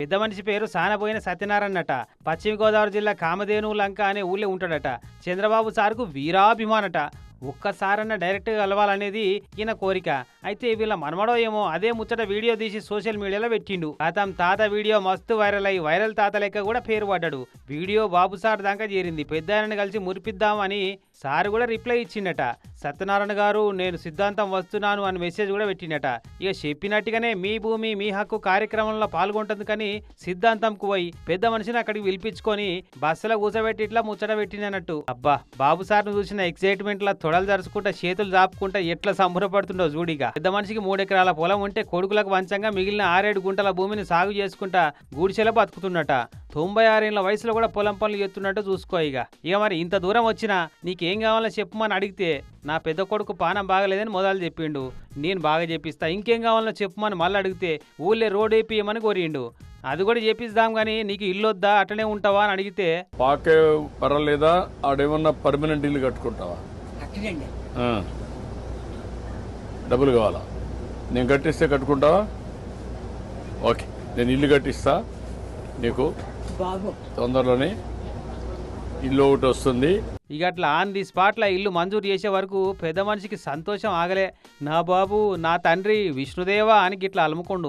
పెద్ద మనిషి పేరు సానబోయిన సత్యనారాయణట. పశ్చిమ గోదావరి జిల్లా కామధేను లంక అనే ఊళ్ళో ఉంటాడట. చంద్రబాబు సార్కు వీరాభిమానట. ఒక్కసారన్నా డైరెక్ట్గా కలవాలనేది ఈయన కోరిక. అయితే వీళ్ళ మనమడో ఏమో అదే ముచ్చట వీడియో తీసి సోషల్ మీడియాలో పెట్టిండు. తాత వీడియో మస్తు వైరల్ అయ్యి వైరల్ తాత లెక్క కూడా పేరు పడ్డాడు. వీడియో బాబు సార్ దాకా చేరింది. పెద్దాయనని కలిసి మురిపిద్దామని సార్ కూడా రిప్లై ఇచ్చిండట. సత్యనారాయణ గారు నేను సిద్ధాంతం వస్తున్నాను అని మెసేజ్ కూడా పెట్టిండట. ఇక చెప్పినట్టుగానే మీ భూమి మీ హక్కు కార్యక్రమంలో పాల్గొంటుంది కానీ సిద్ధాంతంకు పోయి పెద్ద మనిషిని అక్కడికి పిలిపించుకొని బస్సులో కూర్చోబెట్టి ఇట్లా ముచ్చట పెట్టినట్టు. అబ్బా బాబు సార్ను చూసిన ఎక్సైట్మెంట్ లా తొడలు జరుచుకుంటా చేతులు జాపుకుంటా ఎట్లా సంబరపడుతుండో చూడిగా. పెద్ద మనిషికి 3 ఎకరాల పొలం ఉంటే కొడుకులకు వంచంగా మిగిలిన 6-7 గుంటల భూమిని సాగు చేసుకుంటా గూడిచెల బతుకుతున్నట. 96 ఏళ్ల వయసులో కూడా పొలం పనులు చేస్తున్నట్టు చూసుకో. ఇక మరి ఇంత దూరం వచ్చినా నీకేం కావాలో చెప్పమని అడిగితే నా పెద్ద కొడుకు పానం బాగలేదని మొదలు చెప్పిండు. నేను బాగా చెప్పిస్తా, ఇంకేం కావాలో చెప్పమని మళ్ళీ అడిగితే ఊళ్ళే రోడ్ వేపియమని కోరిండు. అది కూడా చేపిస్తాం గానీ నీకు ఇల్లొద్దా అట్లనే ఉంటావా అని అడిగితే పాకే పర్వాలేదా ఆడేమన్నా పర్మనెంట్ ఇల్లు కట్టుకుంటావా? డబ్బులు కావాలా? నేను కట్టిస్తే కట్టుకుంటావా? ఓకే నేను ఇల్లు కట్టిస్తా నీకు. తొందరలోనే ఇల్లు ఒకటి వస్తుంది. ఇక అట్లా ఆన్ ది స్పాట్ల ఇల్లు మంజూరు చేసే వరకు పెద్ద మనిషికి సంతోషం ఆగలే. నా బాబు నా తండ్రి విష్ణుదేవా అని గిట్లా అలుముకుండు.